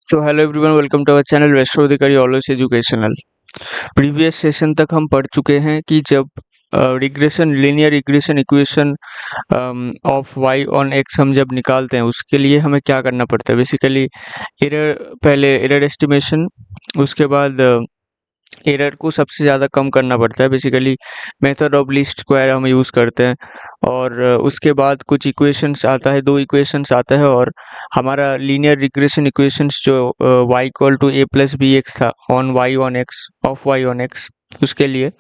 तो hello everyone, welcome to our channel Vaishnav Adhikari always educational. Previous session तक हम पढ़ चुके हैं कि जब regression linear regression equation of y on x हम जब निकालते हैं उसके लिए हमें क्या करना पड़ता है। बेसिकली एरर, पहले एरर एस्टिमेशन, उसके बाद एरर को सबसे ज़्यादा कम करना पड़ता है। Basically method of least square हम यूज़ करते हैं और उसके बाद कुछ इक्वेशंस आता है, 2 इक्वेशंस आता है और हमारा लीनियर रिग्रेशन इक्वेशंस जो y equal to a plus B x था on y on x of y on x, उसके लिए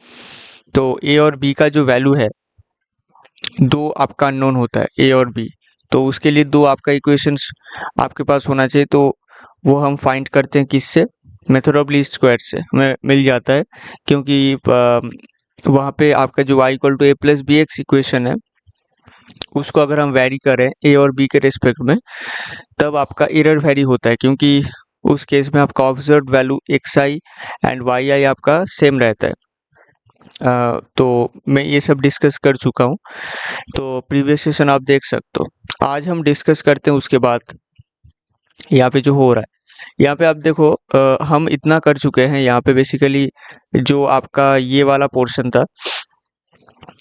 तो a और b का जो वैल्यू है, 2 आपका अननोन होता है a और b, तो उसके लिए 2 आपका इक्वेशंस आपके पास होना चाहिए। तो वो हम फाइंड करते हैं किससे, मेथड ऑफ लीस्ट स्क्वायर से हमें मिल जाता है, क्योंकि वहाँ पे आपका जो y equal to a plus B x equation है उसको अगर हम वैरी करें a और b के रिस्पेक्ट में, तब आपका एरर वैरी होता है, क्योंकि उस केस में आपका observe value xi and yi आपका सेम रहता है। तो मैं ये सब डिस्कस कर चुका हूँ, तो प्रीवियस सेशन आप देख सकते हो। आज हम डिस्कस करते हैं उसके बाद यहाँ पे जो हो रहा है। यहाँ पे आप देखो, हम इतना कर चुके हैं यहाँ पे। बेसिकली जो आपका ये वाला पोर्शन था,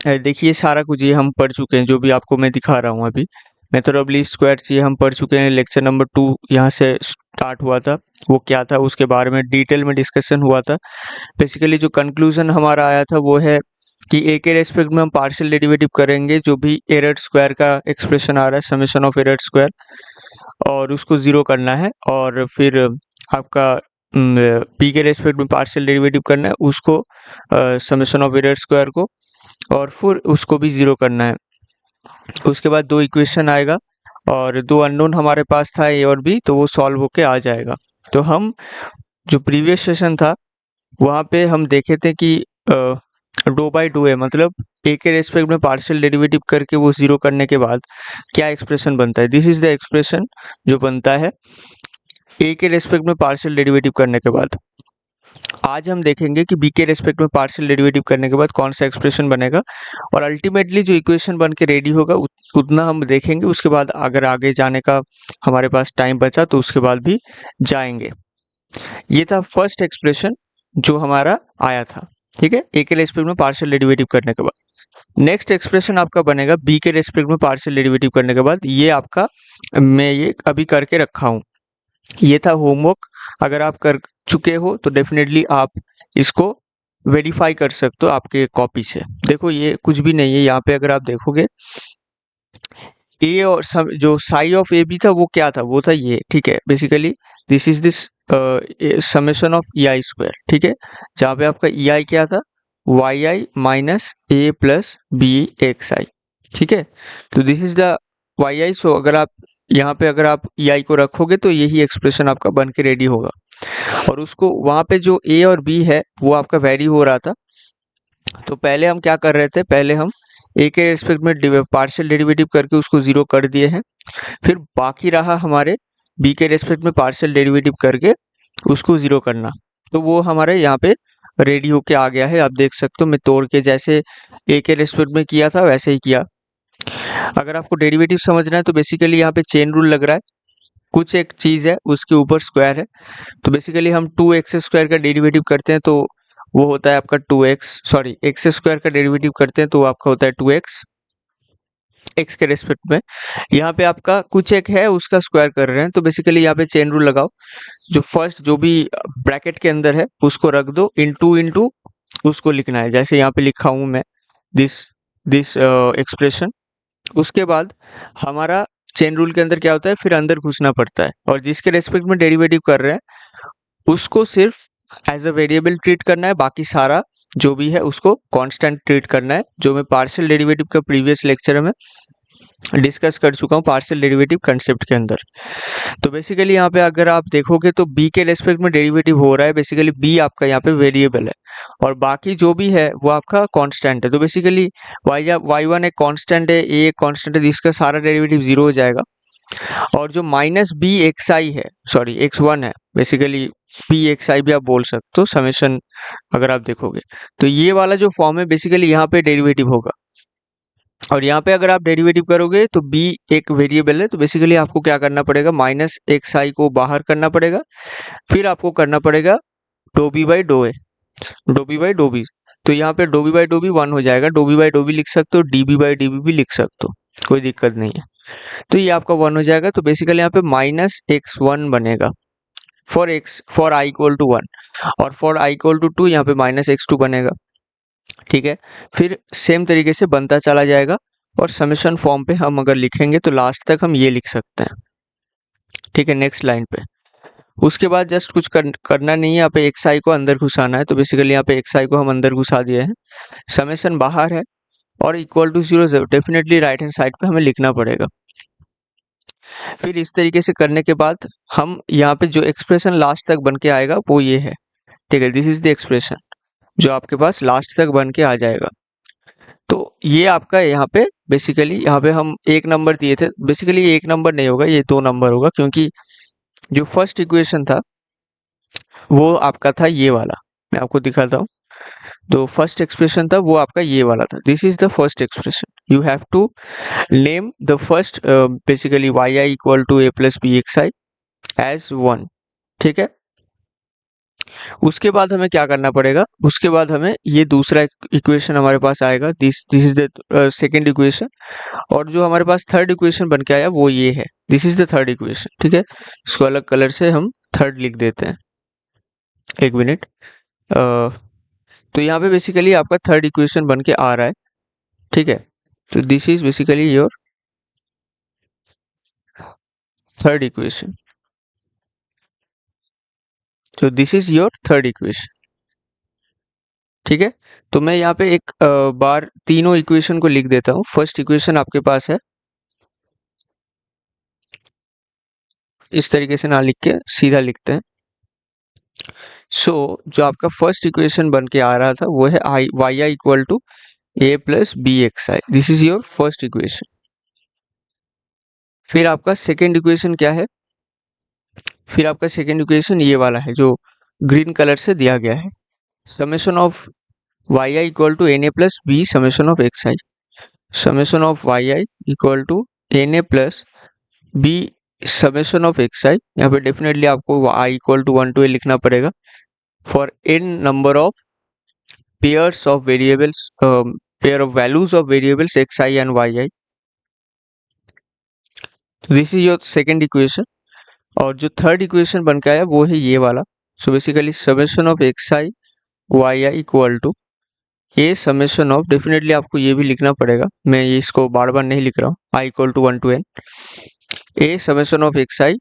देखिए सारा कुछ ये हम पढ़ चुके हैं, जो भी आपको मैं दिखा रहा हूँ अभी। मेथड ऑफ लीस्ट स्क्वायर्स ये हम पढ़ चुके हैं, लेक्चर नंबर 2 यहाँ से स्टार्ट हुआ था। वो क्या था उसके बारे में डिटेल में डिस्कशन हुआ था। बेसिकली जो कंक्लूजन हमारा आया था वो है कि ए के रेस्पेक्ट में हम पार्शियल डेरिवेटिव करेंगे जो भी एरर स्क्वायर का एक्सप्रेशन आ रहा है, समेशन ऑफ एरर स्क्वायर, और उसको ज़ीरो करना है। और फिर आपका पी के रेस्पेक्ट में पार्शियल डेरिवेटिव करना है उसको, समेशन ऑफ एरर स्क्वायर को, और फिर उसको भी ज़ीरो करना है। उसके बाद 2 इक्वेशन आएगा और 2 अननोन हमारे पास था ए और बी, तो वो सॉल्व होके आ जाएगा। तो हम जो प्रीवियस सेशन था वहाँ पे हम देखे थे कि डो बाई डो है, मतलब ए के रेस्पेक्ट में पार्शियल डेरिवेटिव करके वो ज़ीरो करने के बाद क्या एक्सप्रेशन बनता है। दिस इज़ द एक्सप्रेशन जो बनता है ए के रेस्पेक्ट में पार्शियल डेरिवेटिव करने के बाद। आज हम देखेंगे कि बी के रेस्पेक्ट में पार्शियल डेरिवेटिव करने के बाद कौन सा एक्सप्रेशन बनेगा, और अल्टीमेटली जो इक्वेशन बन के रेडी होगा उतना हम देखेंगे। उसके बाद अगर आगे जाने का हमारे पास टाइम बचा तो उसके बाद भी जाएंगे। ये था फर्स्ट एक्सप्रेशन जो हमारा आया था, ठीक है, ए के रेस्पेक्ट में पार्शियल डेरिवेटिव करने के बाद। नेक्स्ट एक्सप्रेशन आपका बनेगा बी के रेस्पेक्ट में पार्शियल डेरिवेटिव करने के बाद। ये आपका मैं ये अभी करके रखा हूँ, ये था होमवर्क। अगर आप कर चुके हो तो डेफिनेटली आप इसको वेरीफाई कर सकते हो आपके कॉपी से। देखो ये कुछ भी नहीं है, यहाँ पे अगर आप देखोगे ए और जो साई ऑफ ए बी था वो क्या था, वो था ये, ठीक है। Basically this is this summation of E I square, ठीक है, जहाँ पे आपका ई आई क्या था, Y I minus A plus B x i, ठीक है। तो दिस इज द वाई आई। सो अगर आप यहाँ पे अगर आप ई आई को रखोगे तो यही एक्सप्रेशन आपका बन के रेडी होगा। और उसको वहाँ पे जो ए और बी है वो आपका वैरी हो रहा था। तो पहले हम क्या कर रहे थे, पहले हम ए के रेस्पेक्ट में पार्शियल डेरिवेटिव करके उसको ज़ीरो कर दिए हैं। फिर बाकी रहा हमारे बी के रेस्पेक्ट में पार्शियल डेरिवेटिव करके उसको ज़ीरो करना, तो वो हमारे यहाँ पे रेडी होके आ गया है। आप देख सकते हो मैं तोड़ के जैसे ए के रेस्पेक्ट में किया था वैसे ही किया। अगर आपको डेरिवेटिव समझना है तो बेसिकली यहाँ पे चेन रूल लग रहा है, कुछ एक चीज़ है उसके ऊपर स्क्वायर है। तो बेसिकली हम 2x स्क्वायर का डेरिवेटिव करते हैं तो वो होता है आपका 2x, सॉरी एक्स स्क्वायर का डेरिवेटिव करते हैं तो आपका होता है 2x एक्स के रेस्पेक्ट में। यहाँ पे आपका कुछ एक है उसका स्क्वायर कर रहे हैं, तो बेसिकली यहाँ पे चेन रूल लगाओ, जो फर्स्ट जो भी ब्रैकेट के अंदर है उसको रख दो, इनटू उसको लिखना है, जैसे यहाँ पे लिखा हूँ मैं दिस दिस एक्सप्रेशन। उसके बाद हमारा चेन रूल के अंदर क्या होता है, फिर अंदर घुसना पड़ता है, और जिसके रेस्पेक्ट में डेरिवेटिव कर रहे हैं उसको सिर्फ एज अ वेरिएबल ट्रीट करना है, बाकी सारा जो भी है उसको कांस्टेंट ट्रीट करना है, जो मैं पार्शियल डेरिवेटिव का प्रीवियस लेक्चर में डिस्कस कर चुका हूँ पार्शियल डेरिवेटिव कंसेप्ट के अंदर। तो बेसिकली यहाँ पे अगर आप देखोगे तो b के रेस्पेक्ट में डेरिवेटिव हो रहा है, बेसिकली b आपका यहाँ पे वेरिएबल है और बाकी जो भी है वो आपका कांस्टेंट है। तो बेसिकली y1 एक कांस्टेंट है, a एक कांस्टेंट है, जिसका सारा डेरिवेटिव जीरो हो जाएगा। और जो माइनस बी एक्स आई है, सॉरी x1 है, बेसिकली पी एक्स आई भी आप बोल सकते हो, समेशन अगर आप देखोगे तो ये वाला जो फॉर्म है बेसिकली यहाँ पे डेरिवेटिव होगा। और यहाँ पे अगर आप डेरिवेटिव करोगे तो b एक वेरिएबल है, तो बेसिकली आपको क्या करना पड़ेगा, माइनस एक्स आई को बाहर करना पड़ेगा, फिर आपको करना पड़ेगा डो बी बाई डो ए, डो बी बाई डो बी। तो यहाँ पे डो बी बाई डो बी 1 हो जाएगा, डो बी बाई डो बी लिख सकते हो, d b by d b भी लिख सकते हो, कोई दिक्कत नहीं है। तो ये आपका 1 हो जाएगा। तो बेसिकली यहाँ पे माइनस एक्स 1 बनेगा फॉर आई इक्वल टू 1, और फॉर आई इक्वल टू 2 यहाँ पे माइनस एक्स 2 बनेगा। ठीक है, फिर सेम तरीके से बनता चला जाएगा, और समेशन फॉर्म पे हम अगर लिखेंगे तो लास्ट तक हम ये लिख सकते हैं। ठीक है, नेक्स्ट लाइन पे उसके बाद जस्ट कुछ करना नहीं है, यहाँ पे एक्स आई को अंदर घुसाना है। तो बेसिकली यहाँ पे एक्स आई को हम अंदर घुसा दिए हैं, समेशन बाहर है और equal to 0 definitely right hand side पे हमें लिखना पड़ेगा। फिर इस तरीके से करने के बाद हम यहाँ पे जो एक्सप्रेशन लास्ट तक बन के आएगा वो ये है। ठीक है, दिस इज द एक्सप्रेशन जो आपके पास लास्ट तक बन के आ जाएगा। तो ये आपका यहाँ पे बेसिकली यहाँ पे हम एक नंबर दिए थे, बेसिकली ये एक नंबर नहीं होगा, ये 2 नंबर होगा, क्योंकि जो फर्स्ट इक्वेशन था वो आपका था ये वाला। मैं आपको दिखाता हूँ, तो फर्स्ट एक्सप्रेशन था वो आपका ये वाला था। This is the first expression, you have to name the first basically y I equal to A plus B x i as 1। ठीक है, उसके बाद हमें क्या करना पड़ेगा, उसके बाद हमें ये दूसरा इक्वेशन हमारे पास आएगा, this is the second equation, और जो हमारे पास थर्ड इक्वेशन बन के आया वो ये है, this is the third equation. ठीक है, इसको अलग कलर से हम थर्ड लिख देते हैं, एक मिनट। तो यहाँ पे बेसिकली आपका थर्ड इक्वेशन बन के आ रहा है। ठीक है, तो this is basically your third equation, तो this is your third equation. ठीक है, तो मैं यहाँ पे एक बार तीनों इक्वेशन को लिख देता हूँ। फर्स्ट इक्वेशन आपके पास है, इस तरीके से ना लिख के सीधा लिखते हैं। सो जो आपका फर्स्ट इक्वेशन बन के आ रहा था वो है I Y I equal to A plus B x I, this is your first equation. फिर आपका सेकेंड इक्वेशन क्या है, फिर आपका सेकेंड इक्वेशन ये वाला है जो ग्रीन कलर से दिया गया है, summation of Y I equal to N A plus B summation of x I, summation of Y I equal to N A plus B summation of x I. यहाँ पे डेफिनेटली आपको I equal to 1 to a लिखना पड़ेगा for N number of pairs of variables, pair of values of variables X I and Y I. This is your second equation, और जो third equation बन के आया वो है ये वाला। So basically summation of x I Y I equal to ये समेशन ऑफ, डेफिनेटली आपको ये भी लिखना पड़ेगा, मैं ये इसको बार बार नहीं लिख रहा हूँ, I equal to 1 to n A summation of x I,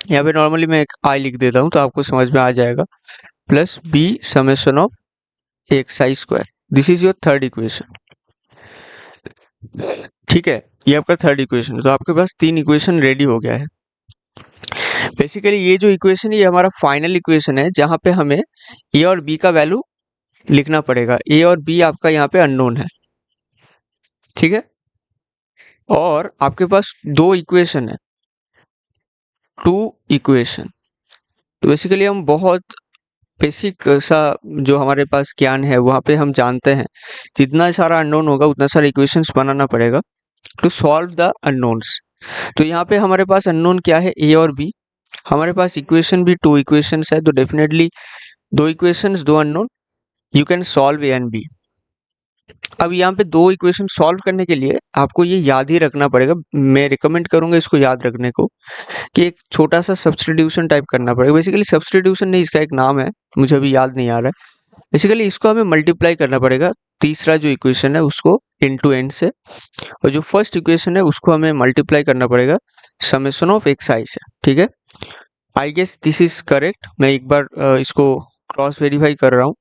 यहाँ पे नॉर्मली मैं एक आई लिख देता हूँ तो आपको समझ में आ जाएगा, plus B summation of x I square, this is your third equation. ठीक है, ये आपका थर्ड इक्वेशन, तो आपके पास 3 इक्वेशन रेडी हो गया है। बेसिकली ये जो इक्वेशन है ये हमारा फाइनल इक्वेशन है, जहाँ पे हमें ए और बी का वैल्यू लिखना पड़ेगा। ए और बी आपका यहाँ पे अननोन है। ठीक है, और आपके पास 2 इक्वेशन है, 2 इक्वेशन। तो बेसिकली हम बहुत बेसिक सा जो हमारे पास ज्ञान है वहाँ पे हम जानते हैं, जितना सारा अननोन होगा उतना सारा इक्वेशंस बनाना पड़ेगा टू सॉल्व द अननोन्स। तो यहाँ पे हमारे पास अननोन क्या है, ए और बी। हमारे पास इक्वेशन भी 2 इक्वेशंस है, तो definitely 2 equations 2 unknown, you can solve a and b. अब यहाँ पे 2 इक्वेशन सॉल्व करने के लिए आपको ये याद ही रखना पड़ेगा, मैं रिकमेंड करूंगा इसको याद रखने को, कि एक छोटा सा सब्स्टिट्यूशन टाइप करना पड़ेगा। बेसिकली सब्स्टिट्यूशन नहीं, इसका एक नाम है, मुझे अभी याद नहीं आ रहा है। बेसिकली इसको हमें मल्टीप्लाई करना पड़ेगा, तीसरा जो इक्वेशन है उसको इनटू एन से, और जो फर्स्ट इक्वेशन है उसको हमें मल्टीप्लाई करना पड़ेगा summation of x I say. ठीक है, I guess this is correct. मैं एक बार इसको क्रॉस वेरीफाई कर रहा हूँ।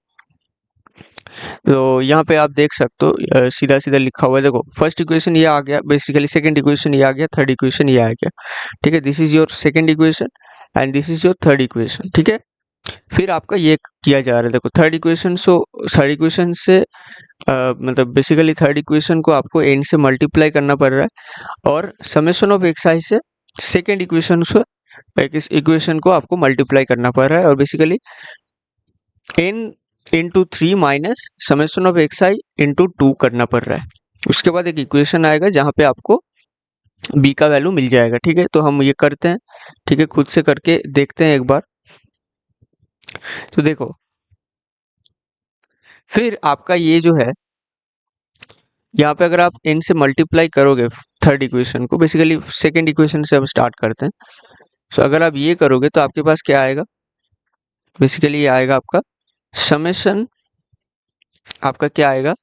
तो यहाँ पे आप देख सकते हो सीधा सीधा लिखा हुआ है, देखो फर्स्ट इक्वेशन ये आ गया, बेसिकली सेकंड इक्वेशन ये आ गया, थर्ड इक्वेशन ये आ गया। ठीक है, this is your second equation and this is your third equation. ठीक है, फिर आपका ये किया जा रहा है, देखो third equation, so third equation से मतलब बेसिकली थर्ड इक्वेशन को आपको एन से मल्टीप्लाई करना पड़ रहा है, और समेशन ऑफ एक्स आई से सेकेंड इक्वेशन से इस इक्वेशन को आपको मल्टीप्लाई करना पड़ रहा है, और basically n into 3 minus summation of x i into 2 करना पड़ रहा है। उसके बाद एक इक्वेशन आएगा जहाँ पे आपको b का वैल्यू मिल जाएगा। ठीक है, तो हम ये करते हैं। ठीक है, खुद से करके देखते हैं एक बार। तो देखो, फिर आपका ये जो है, यहाँ पे अगर आप n से मल्टीप्लाई करोगे थर्ड इक्वेशन को, बेसिकली सेकेंड इक्वेशन से हम स्टार्ट करते हैं। तो अगर आप ये करोगे तो आपके पास क्या आएगा, बेसिकली ये आएगा आपका समेशन, आपका क्या आएगा,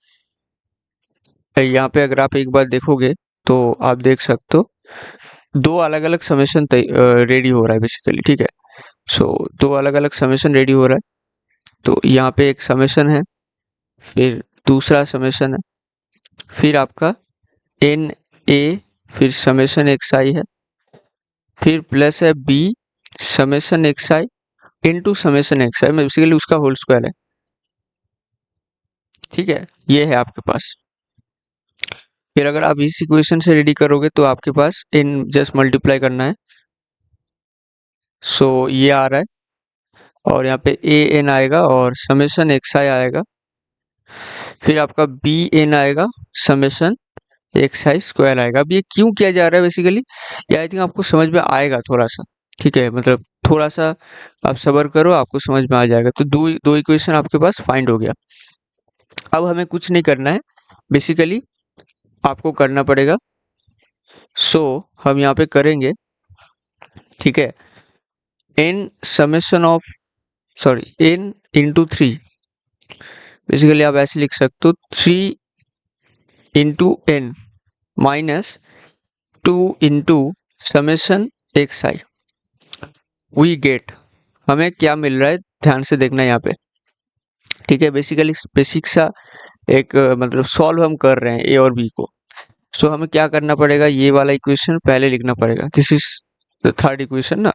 यहाँ पे अगर आप एक बार देखोगे तो आप देख सकते हो दो अलग अलग समेशन रेडी हो रहा है बेसिकली। ठीक है, सो दो अलग अलग समेशन रेडी हो रहा है। तो यहाँ पे एक समेशन है, फिर दूसरा समेशन है, फिर आपका एन ए, फिर समेशन एक्स आई है, फिर प्लस है B summation x i into summation x आई में बेसिकली उसका होल स्क्वायर है। ठीक है, ये है आपके पास। फिर अगर आप इस इक्वेशन से रेडी करोगे तो आपके पास इन जस्ट मल्टीप्लाई करना है। सो ये आ रहा है, और यहाँ पे ए एन आएगा और समेशन एक्स आई आएगा, फिर आपका बी एन आएगा, समेशन एक्स आई स्क्वायर आएगा। अब ये क्यों किया जा रहा है बेसिकली, ये आई थिंक आपको समझ में आएगा थोड़ा सा। ठीक है, मतलब थोड़ा सा आप सब्र करो, आपको समझ में आ जाएगा। तो दो दो इक्वेशन आपके पास फाइंड हो गया। अब हमें कुछ नहीं करना है, बेसिकली आपको करना पड़ेगा। सो हम यहाँ पे करेंगे, ठीक है, N summation of, sorry, n into three, basically आप ऐसे लिख सकते हो, three into n minus two into summation x i. We get, हमें क्या मिल रहा है ध्यान से देखना यहाँ पे। ठीक है, बेसिकली बेसिक सा एक मतलब सॉल्व हम कर रहे हैं ए और बी को। सो हमें क्या करना पड़ेगा, ये वाला इक्वेशन पहले लिखना पड़ेगा। This is the third equation ना।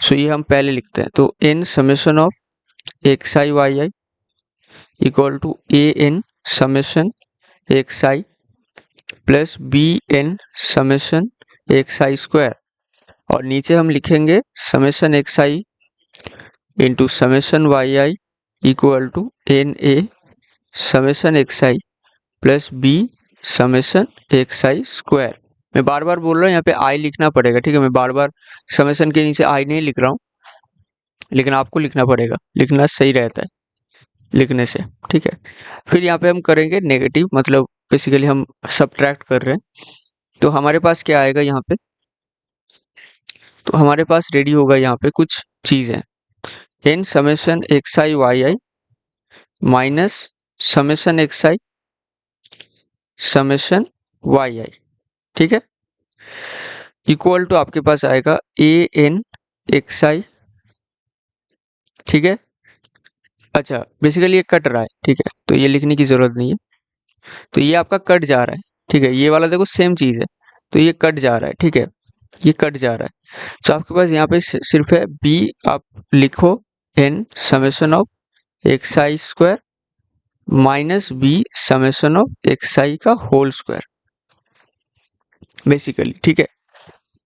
सो ये हम पहले लिखते हैं। तो n summation of x I Y I equal to a n summation x i plus b n summation x I square, और नीचे हम लिखेंगे summation x i into summation Y I equal to N a summation x i plus B summation x I square. मैं बार बार बोल रहा हूँ यहाँ पे आई लिखना पड़ेगा। ठीक है, मैं बार बार समेशन के नीचे आई नहीं लिख रहा हूँ, लेकिन आपको लिखना पड़ेगा, लिखना सही रहता है लिखने से। ठीक है, फिर यहाँ पे हम करेंगे नेगेटिव, मतलब बेसिकली हम सब्ट्रैक्ट कर रहे हैं। तो हमारे पास क्या आएगा यहाँ पे, तो हमारे पास रेडी होगा यहाँ पे कुछ चीज़ें, N summation x I Y I minus summation x I summation Y I. ठीक है, इक्वल टू आपके पास आएगा ए एन एक्स आई। ठीक है, अच्छा बेसिकली ये कट रहा है। ठीक है, तो ये लिखने की जरूरत नहीं है, तो ये आपका कट जा रहा है। ठीक है, ये वाला देखो सेम चीज़ है, तो ये कट जा रहा है। ठीक है, ये कट जा रहा है। तो आपके पास यहाँ पे सिर्फ है बी, आप लिखो N summation of x I square minus B summation of x I का होल स्क्वायर बेसिकली। ठीक है,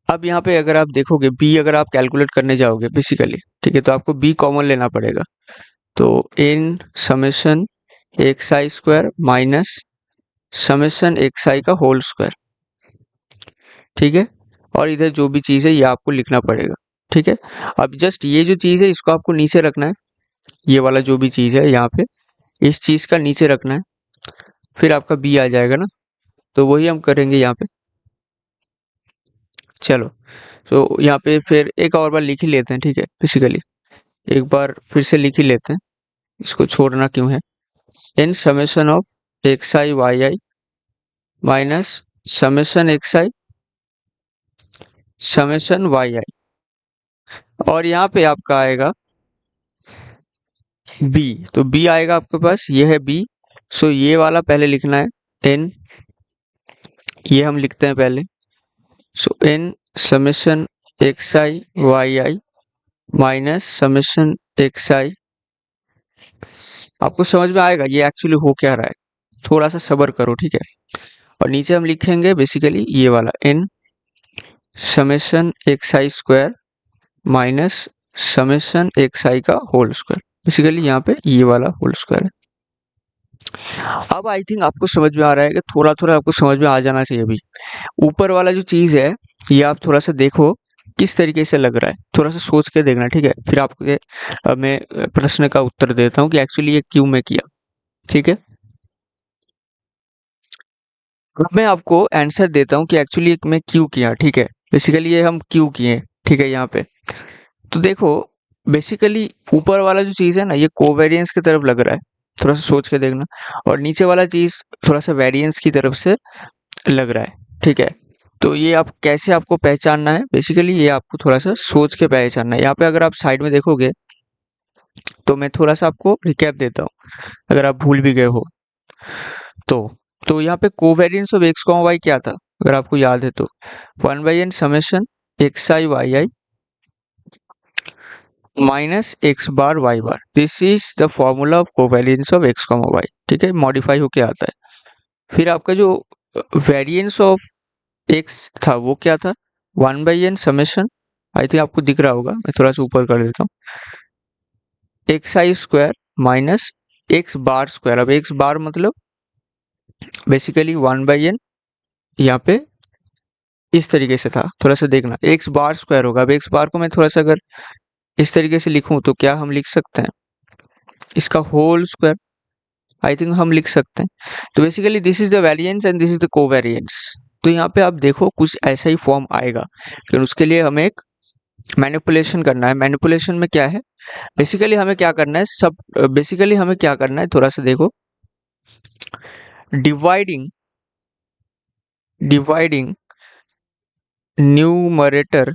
अब यहाँ पे अगर आप देखोगे b अगर आप कैलकुलेट करने जाओगे बेसिकली, ठीक है, तो आपको b कॉमन लेना पड़ेगा। तो n summation x I square minus summation x I का होल स्क्वायर। ठीक है, और इधर जो भी चीज़ है ये आपको लिखना पड़ेगा। ठीक है, अब जस्ट ये जो चीज़ है इसको आपको नीचे रखना है, ये वाला जो भी चीज़ है यहाँ पे इस चीज़ का नीचे रखना है, फिर आपका b आ जाएगा ना। तो वही हम करेंगे यहाँ पे। चलो, तो यहाँ पे फिर एक और बार लिख ही लेते हैं। ठीक है, बेसिकली एक बार फिर से लिख ही लेते हैं, इसको छोड़ना क्यों है। N summation of x I Y I minus summation x I summation Y I, और यहाँ पे आपका आएगा b। तो b आएगा आपके पास, ये है b। सो ये वाला पहले लिखना है n, ये हम लिखते हैं पहले। सो n समेशन एक्स आई वाई आई माइनस समेशन एक्स आई, आपको समझ में आएगा ये एक्चुअली हो क्या रहा है, थोड़ा सा सब्र करो। ठीक है, और नीचे हम लिखेंगे बेसिकली ये वाला n summation x I square minus summation x I का होल स्क्वायर, बेसिकली यहाँ पे ये वाला होल स्क्वायर है। अब आई थिंक आपको समझ में आ रहा है कि थोड़ा थोड़ा आपको समझ में आ जाना चाहिए अभी। ऊपर वाला जो चीज़ है ये आप थोड़ा सा देखो किस तरीके से लग रहा है, थोड़ा सा सोच के देखना, ठीक है। फिर आपके मैं प्रश्न का उत्तर देता हूँ कि एक्चुअली ये क्यों मैं किया, ठीक है। अब मैं आपको आंसर देता हूँ कि एक्चुअली मैं क्यों किया, ठीक है। बेसिकली ये हम क्यों किए, ठीक है। यहाँ पे तो देखो, बेसिकली ऊपर वाला जो चीज़ है ना ये कोवेरिएंस की तरफ लग रहा है, थोड़ा सा सोच के देखना। और नीचे वाला चीज़ थोड़ा सा वेरिएंस की तरफ से लग रहा है, ठीक है। तो ये आप कैसे आपको पहचानना है, बेसिकली ये आपको थोड़ा सा सोच के पहचानना है। यहाँ पे अगर आप साइड में देखोगे तो मैं थोड़ा सा आपको रिकैप देता हूँ, अगर आप भूल भी गए हो तो। यहाँ पे covariance of x comma y क्या था, अगर आपको याद है तो 1/n summation x I Y I minus x bar y bar, this is the formula of covariance of x comma y, ठीक है। मॉडिफाई होके आता है। फिर आपका जो वेरिएंस ऑफ एक्स था वो क्या था, 1/n समेशन, आई थिंक आपको दिख रहा होगा, मैं थोड़ा सा ऊपर कर देता हूँ, एक्स आई square minus x bar square. अब एक्स बार मतलब बेसिकली 1/n, यहाँ पे इस तरीके से था, थोड़ा सा देखना, एक्स बार स्क्वायर होगा। अब एक्स बार को मैं थोड़ा सा अगर इस तरीके से लिखूं तो क्या हम लिख सकते हैं, इसका होल स्क्वायर, आई थिंक हम लिख सकते हैं। तो basically this is the variance and this is the covariance. तो यहाँ पे आप देखो कुछ ऐसा ही फॉर्म आएगा, लेकिन उसके लिए हमें एक मैनिपुलेशन करना है। मैनिपुलेशन में क्या है, बेसिकली हमें क्या करना है, बेसिकली हमें क्या करना है, थोड़ा सा देखो, dividing numerator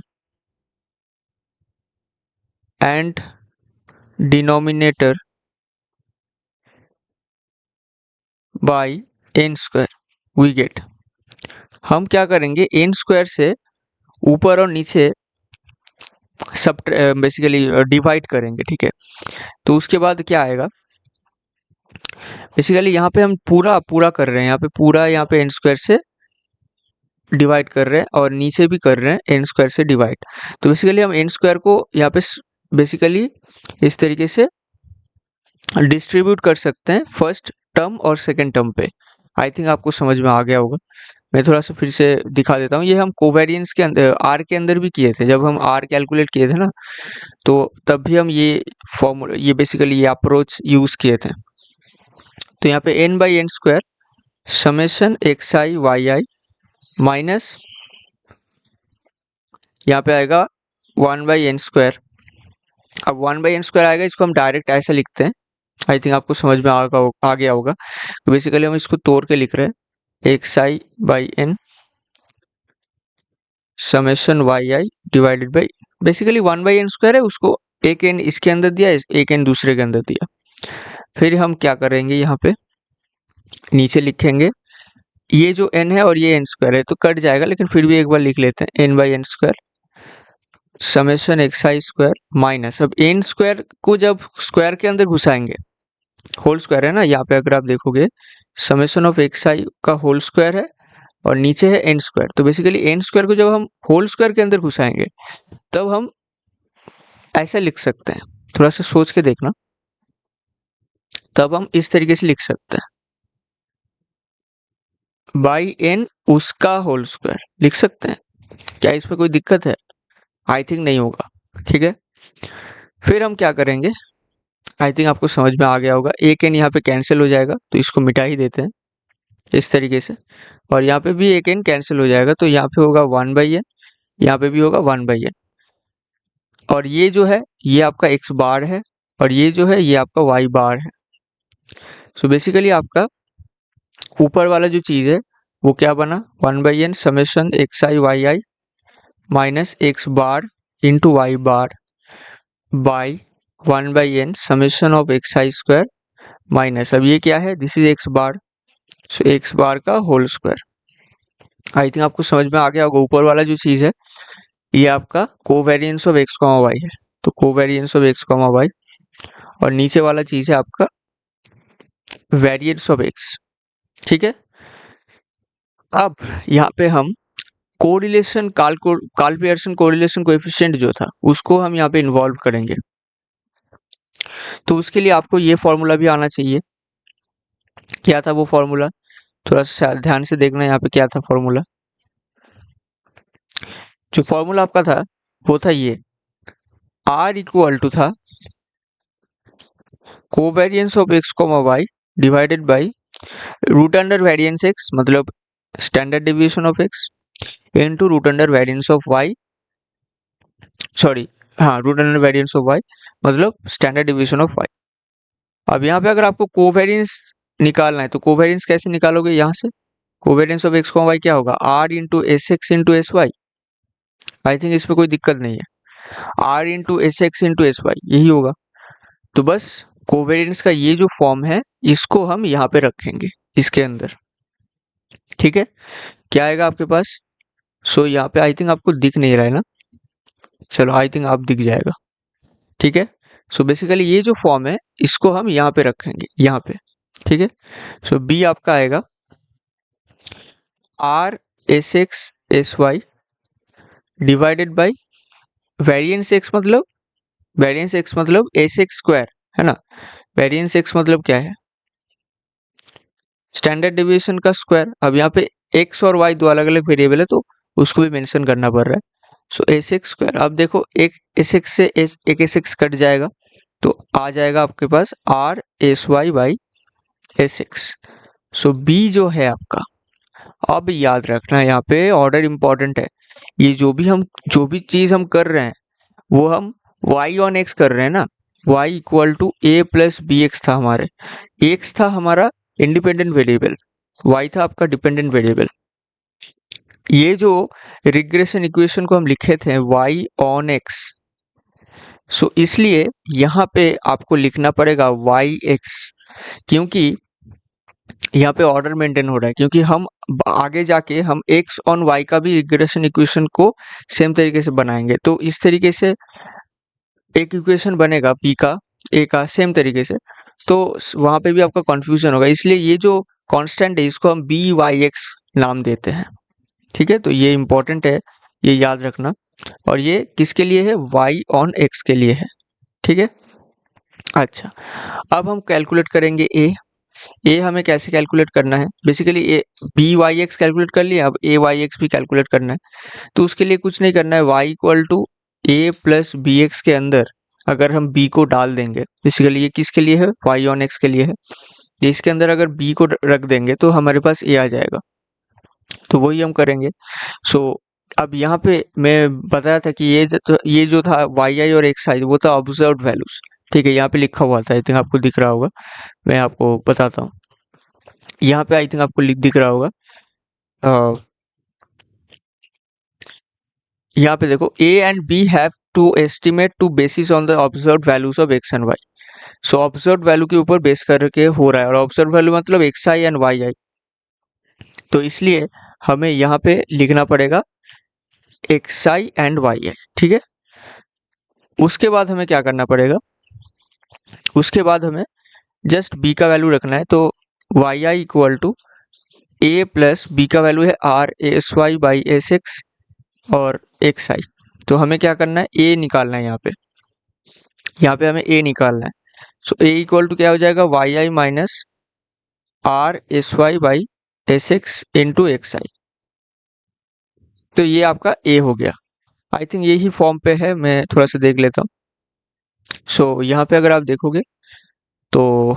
and denominator by n square we get. हम क्या करेंगे, एन स्क्वायर से ऊपर और नीचे सब बेसिकली डिवाइड करेंगे, ठीक है। तो उसके बाद क्या आएगा, बेसिकली यहाँ पे हम पूरा पूरा कर रहे हैं, यहाँ पे पूरा, यहाँ पे एन स्क्वायर से डिवाइड कर रहे हैं और नीचे भी कर रहे हैं एन स्क्वायर से डिवाइड। तो बेसिकली हम एन स्क्वायर को यहाँ पे बेसिकली इस तरीके से डिस्ट्रीब्यूट कर सकते हैं फर्स्ट टर्म और सेकेंड टर्म पे। आई थिंक आपको समझ में आ गया होगा। मैं थोड़ा सा फिर से दिखा देता हूँ। ये हम कोवेरिएंस के अंदर आर के अंदर भी किए थे, जब हम आर कैलकुलेट किए थे ना, तो तब भी हम ये फॉर्मूला, ये बेसिकली ये अप्रोच यूज किए थे। तो यहाँ पे n by n square summation x I Y I minus यहाँ पे आएगा 1/n स्क्वायर। अब 1/n स्क्वायर आएगा, इसको हम डायरेक्ट ऐसे लिखते हैं, आई थिंक आपको समझ में आ गया होगा। तो बेसिकली हम इसको तोड़ के लिख रहे हैं, x i by n summation Y i divided by, basically 1/n square है, उसको एक एन इसके अंदर दिया, एक एन दूसरे के अंदर दिया। फिर हम क्या करेंगे, यहाँ पे नीचे लिखेंगे, ये जो n है और ये n स्क्वायर है तो कट जाएगा, लेकिन फिर भी एक बार लिख लेते हैं, n/n स्क्वायर समेशन एक्स आई स्क्वायर माइनस, अब एन स्क्वायर को जब स्क्वायर के अंदर घुसाएंगे, होल स्क्वायर है ना, यहाँ पे अगर आप देखोगे समेशन ऑफ एक्स आई का होल स्क्वायर है और नीचे है एन स्क्वायर। तो बेसिकली एन स्क्वायर को जब हम होल स्क्वायर के अंदर घुसाएंगे तब हम ऐसा लिख सकते हैं, थोड़ा सा सोच के देखना, तब हम इस तरीके से लिख सकते हैं, बाई एन उसका होल स्क्वायर लिख सकते हैं। क्या इसमें कोई दिक्कत है, आई थिंक नहीं होगा, ठीक है। फिर हम क्या करेंगे, आई थिंक आपको समझ में आ गया होगा, एक एन यहाँ पे कैंसिल हो जाएगा तो इसको मिटा ही देते हैं इस तरीके से, और यहाँ पे भी एक एन कैंसिल हो जाएगा तो यहाँ पे होगा 1/n, यहाँ पे भी होगा 1/n, और ये जो है ये आपका x बार है और ये जो है ये आपका y बार है। सो बेसिकली आपका ऊपर वाला जो चीज़ है वो क्या बना, 1/n summation x I Y I minus x bar into y bar by 1/n summation of x I square minus, अब ये क्या है, this is x bar, so x bar का होल स्क्वायर। आई थिंक आपको समझ में आ गया होगा। ऊपर वाला जो चीज़ है ये आपका covariance of x comma y है, तो covariance of x comma y, और नीचे वाला चीज़ है आपका वेरिएंस ऑफ एक्स, ठीक है। अब यहाँ पे हम correlation Karl Pearson correlation coefficient जो था उसको हम यहाँ पे इन्वॉल्व करेंगे। तो उसके लिए आपको ये फॉर्मूला भी आना चाहिए, क्या था वो फॉर्मूला, थोड़ा सा ध्यान से देखना यहाँ पे क्या था फॉर्मूला। जो फॉर्मूला आपका था वो था ये, आर इक्वल टू था covariance of x comma y divided by root under variance x मतलब standard deviation of x into root under variance of y, sorry हाँ root under variance of y मतलब standard deviation of y. अब यहाँ पे अगर आपको covariance निकालना है तो कोवेरियंस कैसे निकालोगे, यहाँ से covariance of x comma y क्या होगा, r into s x into s y. I think इसमें कोई दिक्कत नहीं है, r into s x into s y यही होगा। तो बस कोवेरियंस का ये जो फॉर्म है इसको हम यहाँ पे रखेंगे इसके अंदर, ठीक है। क्या आएगा आपके पास, सो यहाँ पे आई थिंक आपको दिख नहीं रहा है ना, चलो आई थिंक आप दिख जाएगा, ठीक है। सो बेसिकली ये जो फॉर्म है इसको हम यहाँ पे रखेंगे यहाँ पे, ठीक है। सो बी आपका आएगा r s x s y divided by variance x मतलब एस एक्स स्क्वायर है ना, वेरियंस एक्स मतलब क्या है, स्टैंडर्ड डेविएशन का स्क्वायर। अब यहाँ पे एक्स और वाई दो अलग अलग वेरिएबल है तो उसको भी मेंशन करना पड़ रहा है। सो एस एक्स स्क्वायर, अब देखो एक एस एक्स से एक एस एक्स कट जाएगा तो आ जाएगा आपके पास r s y by s x. So b जो है आपका, अब याद रखना है यहाँ पे ऑर्डर इंपॉर्टेंट है, ये जो भी चीज हम कर रहे हैं वो हम y ऑन x कर रहे हैं ना, y equal to A plus B x था हमारे, x था हमारा इंडिपेंडेंट वेरिएबल, y था आपका डिपेंडेंट वेरिएबल। ये जो रिग्रेशन इक्वेशन को हम लिखे थे y ऑन x, सो इसलिए यहाँ पे आपको लिखना पड़ेगा yx, क्योंकि यहाँ पे ऑर्डर मेंटेन हो रहा है, क्योंकि हम आगे जाके हम x ऑन y का भी रिग्रेशन इक्वेशन को सेम तरीके से बनाएंगे। तो इस तरीके से एक इक्वेशन बनेगा p का a का सेम तरीके से, तो वहां पे भी आपका कंफ्यूजन होगा, इसलिए ये जो कांस्टेंट है इसको हम बी वाई एक्स नाम देते हैं, ठीक है। तो ये इंपॉर्टेंट है, ये याद रखना, और ये किसके लिए है, y ऑन x के लिए है, ठीक है। अच्छा, अब हम कैलकुलेट करेंगे ए हमें कैसे कैलकुलेट करना है, basically a b y x calculate कर लिया, अब ए वाई एक्स भी कैलकुलेट करना है। तो उसके लिए कुछ नहीं करना है, y equal to A plus B x के अंदर अगर हम b को डाल देंगे, बेसिकली ये किसके लिए है, y ऑन x के लिए है, तो इसके अंदर अगर b को रख देंगे तो हमारे पास a आ जाएगा, तो वही हम करेंगे। सो अब यहाँ पे मैं बताया था कि ये जो था yi और xi वो था ऑब्जर्व्ड वैल्यूज, ठीक है, यहाँ पे लिखा हुआ था, आई थिंक आपको दिख रहा होगा, मैं आपको बताता हूँ, यहाँ पे आई थिंक आपको दिख रहा होगा, यहाँ पे देखो a and b have to estimate to basis on the observed values of x and y। So observed value के ऊपर बेस करके हो रहा है, और ऑब्जर्व्ड वैल्यू मतलब xi एंड yi, तो इसलिए हमें यहाँ पे लिखना पड़ेगा xi एंड yi, ठीक है। उसके बाद हमें क्या करना पड़ेगा, उसके बाद हमें जस्ट b का वैल्यू रखना है, तो yi equal to a plus b का वैल्यू है r s y by s x और xi, तो हमें क्या करना है, a निकालना है, यहाँ पे हमें a निकालना है। सो a इक्वल टू क्या हो जाएगा, yi minus r s y by s x into x i, तो ये आपका a हो गया। आई थिंक यही फॉर्म पे है, मैं थोड़ा सा देख लेता हूँ। सो यहाँ पे अगर आप देखोगे तो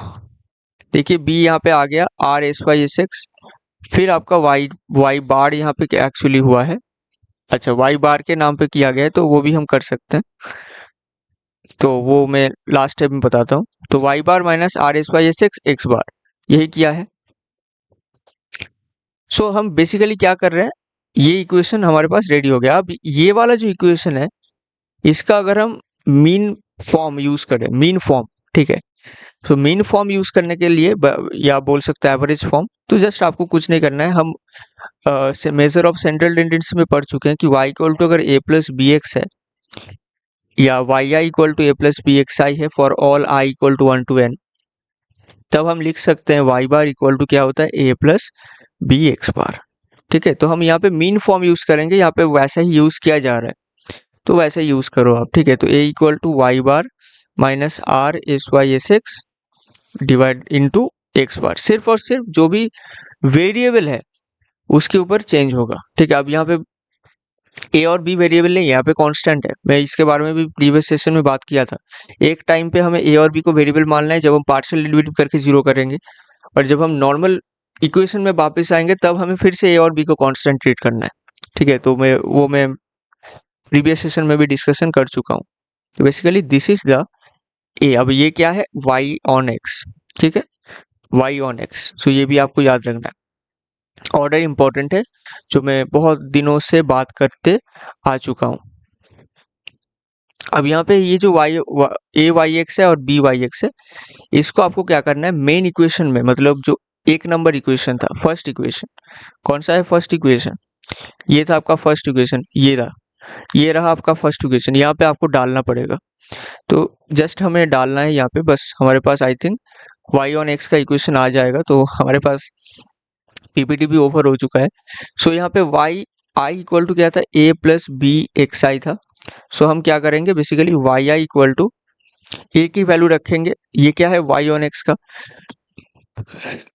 देखिए b यहाँ पे आ गया r s y s x, फिर आपका y बार यहाँ पे एक्चुअली हुआ है, अच्छा y बार के नाम पे किया गया है तो वो भी हम कर सकते हैं, तो वो मैं लास्ट स्टेप में बताता हूँ। तो y bar minus r s y s x x bar, यही किया है। सो हम बेसिकली क्या कर रहे हैं, ये इक्वेशन हमारे पास रेडी हो गया। अब ये वाला जो इक्वेशन है इसका अगर हम मीन फॉर्म यूज करें, मीन फॉर्म, ठीक है, तो मीन फॉर्म यूज करने के लिए या बोल सकते हैं एवरेज फॉर्म, तो जस्ट आपको कुछ नहीं करना है, हम मेजर ऑफ सेंट्रल टेंडेंसी में पढ़ चुके हैं कि y इक्वल टू अगर a प्लस बी एक्स है या yi equal to a plus B x i है for all i equal to 1 to n, तब हम लिख सकते हैं y बार इक्वल टू क्या होता है, a प्लस बी एक्स बार, ठीक है। तो हम यहाँ पे मीन फॉर्म यूज करेंगे, यहाँ पे वैसा ही यूज किया जा रहा है तो वैसे ही यूज करो आप, ठीक है। तो a equal to y bar minus r s y s x divide into x bar, सिर्फ और सिर्फ जो भी वेरिएबल है उसके ऊपर चेंज होगा। ठीक है, अब यहाँ पे ए और बी वेरिएबल नहीं, यहाँ पे कांस्टेंट है। मैं इसके बारे में भी प्रीवियस सेशन में बात किया था। एक टाइम पे हमें ए और बी को वेरिएबल मानना है जब हम पार्शियल डेरिवेटिव करके जीरो करेंगे, और जब हम नॉर्मल इक्वेशन में वापस आएंगे तब हमें फिर से ए और बी को कांस्टेंट ट्रीट करना है। ठीक है, तो मैं प्रीवियस सेशन में भी डिस्कशन कर चुका हूँ। तो बेसिकली दिस इज द ए। अब ये क्या है, वाई ऑन एक्स। ठीक है, वाई ऑन एक्स, तो ये भी आपको याद रखना है। ऑर्डर इंपॉर्टेंट है, जो मैं बहुत दिनों से बात करते आ चुका हूँ। अब यहाँ पे ये जो ए वाई एक्स है और बी वाई एक्स है, इसको आपको क्या करना है, मेन इक्वेशन में, मतलब जो एक नंबर इक्वेशन था, फर्स्ट इक्वेशन, कौन सा है फर्स्ट इक्वेशन, ये था आपका फर्स्ट इक्वेशन, ये रहा आपका फर्स्ट इक्वेशन, यहाँ पे आपको डालना पड़ेगा। तो जस्ट हमें डालना है यहाँ पे, बस हमारे पास I think y on x का इक्वेशन आ जाएगा। तो हमारे पास पीपीटी भी ओवर हो चुका है। सो यहाँ पे वाई आई इक्वल टू क्या था, a plus B x i था। सो हम क्या करेंगे, basically y I equal to a की वैल्यू रखेंगे, ये क्या है वाई ऑन एक्स का,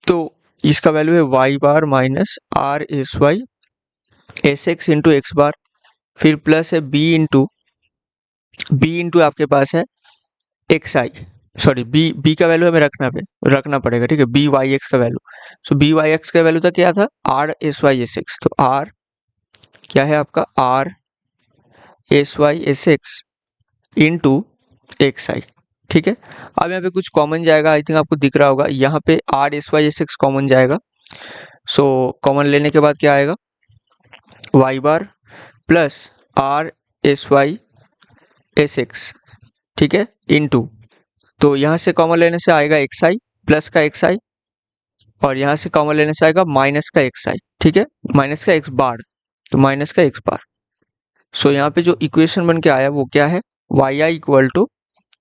तो इसका वैल्यू है y bar minus r s y s x into x bar, फिर प्लस है बी इंटू आपके पास है एक्स आई, सॉरी बी का वैल्यू हमें रखना पड़ेगा। ठीक है, बी वाई एक्स का value, so b y x का वैल्यू था क्या था, r s y s x, तो आर क्या है आपका, r s y s x into x i. ठीक है, अब यहाँ पे कुछ कॉमन जाएगा, आई थिंक आपको दिख रहा होगा, यहाँ पे r s y s x common जाएगा। सो कॉमन लेने के बाद क्या आएगा, y bar plus r s y s x, ठीक है, इंटू, तो यहाँ से कॉमन लेने से आएगा एक्स आई प्लस का एक्स आई, और यहाँ से कॉमन लेने से आएगा माइनस का एक्स आई। ठीक है, माइनस का एक्स बार, तो माइनस का एक्स बार। सो यहाँ पे जो इक्वेशन बन के आया वो क्या है, y I equal to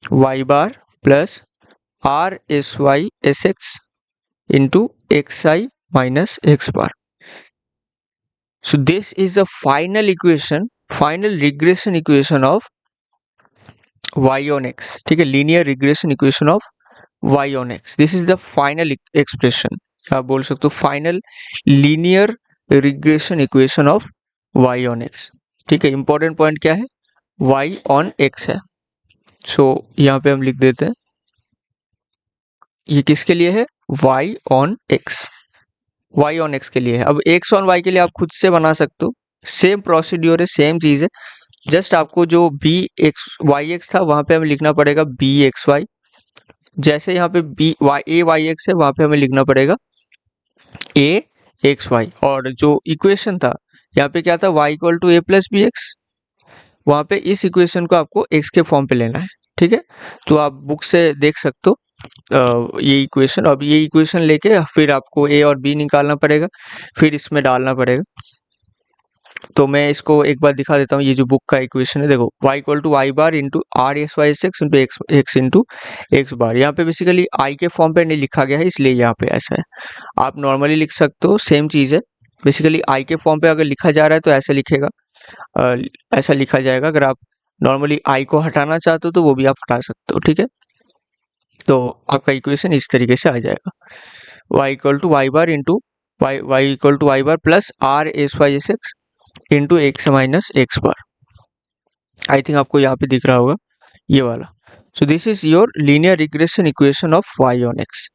y bar plus r s y s x into x i minus x bar. So this is the final equation, final regression equation of y on x। ठीक है, linear regression equation of y on x, this is the final expression, आप बोल सकते हो final linear regression equation of y on x। ठीक है, important point क्या है, y on x है। सो यहाँ पे हम लिख देते हैं, ये किसके लिए है, y on x, y on x के लिए है। अब x on y के लिए आप खुद से बना सकते हो, सेम प्रोसीड्योर है, सेम चीज है, जस्ट आपको जो बी एक्स वाई एक्स था वहां पे हमें लिखना पड़ेगा बी एक्स वाई, जैसे यहाँ पे बी वाई ए वाई एक्स है वहां पे हमें लिखना पड़ेगा ए एक्स वाई, और जो इक्वेशन था यहाँ पे क्या था, y equal to A plus B x, वहां पे इस इक्वेशन को आपको एक्स के फॉर्म पे लेना है। ठीक है, तो आप बुक से देख सकते हो ये इक्वेशन। अब ये इक्वेशन लेके फिर आपको ए और बी निकालना पड़ेगा, फिर इसमें डालना पड़ेगा। तो मैं इसको एक बार दिखा देता हूँ, ये जो बुक का इक्वेशन है, देखो y equal to y bar into r s y s x into x into x bar. यहाँ पे बेसिकली i के फॉर्म पे नहीं लिखा गया है, इसलिए यहाँ पे ऐसा है। आप नॉर्मली लिख सकते हो, सेम चीज़ है। बेसिकली i के फॉर्म पे अगर लिखा जा रहा है तो ऐसे लिखेगा, ऐसा लिखा जाएगा। अगर आप नॉर्मली i को हटाना चाहते हो तो वो भी आप हटा सकते हो। ठीक है, तो आपका इक्वेशन इस तरीके से आ जाएगा, y equal to y bar into y equal to y bar plus r s y s x into x minus x bar. I think आपको यहाँ पे दिख रहा होगा ये वाला। So this is your linear regression equation of y on x.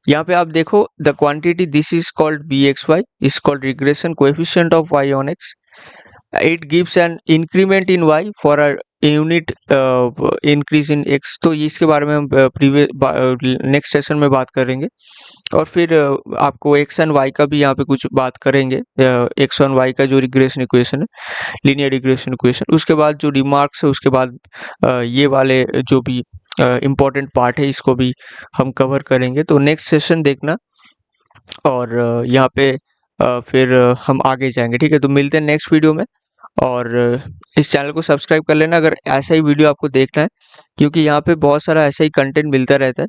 यहाँ पे आप देखो the quantity this is called b x y is called regression coefficient of y on x. It gives an increment in y for a unit increase in x. तो इसके बारे में हम previous next session में बात करेंगे, और फिर आपको एक्स एंड वाई का भी यहाँ पे कुछ बात करेंगे। एक्स एंड वाई का जो रिग्रेशन इक्वेशन है, लीनियर रिग्रेशन इक्वेशन, उसके बाद जो रिमार्क्स है, उसके बाद ये वाले जो भी इम्पोर्टेंट पार्ट है इसको भी हम कवर करेंगे। तो नेक्स्ट सेशन देखना, और यहाँ पे फिर हम आगे जाएंगे। ठीक है, तो मिलते हैं नेक्स्ट वीडियो में, और इस चैनल को सब्सक्राइब कर लेना अगर ऐसा ही वीडियो आपको देखना है, क्योंकि यहाँ पे बहुत सारा ऐसा ही कंटेंट मिलता रहता है।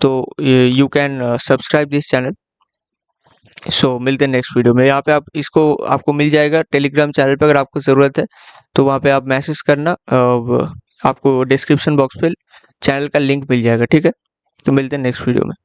तो you can subscribe this channel. So मिलते हैं नेक्स्ट वीडियो में। यहाँ पे आप इसको आपको मिल जाएगा टेलीग्राम चैनल पे, अगर आपको ज़रूरत है तो वहाँ पे आप मैसेज करना, आपको डिस्क्रिप्शन बॉक्स पे चैनल का लिंक मिल जाएगा। ठीक है, तो मिलते हैं नेक्स्ट वीडियो में।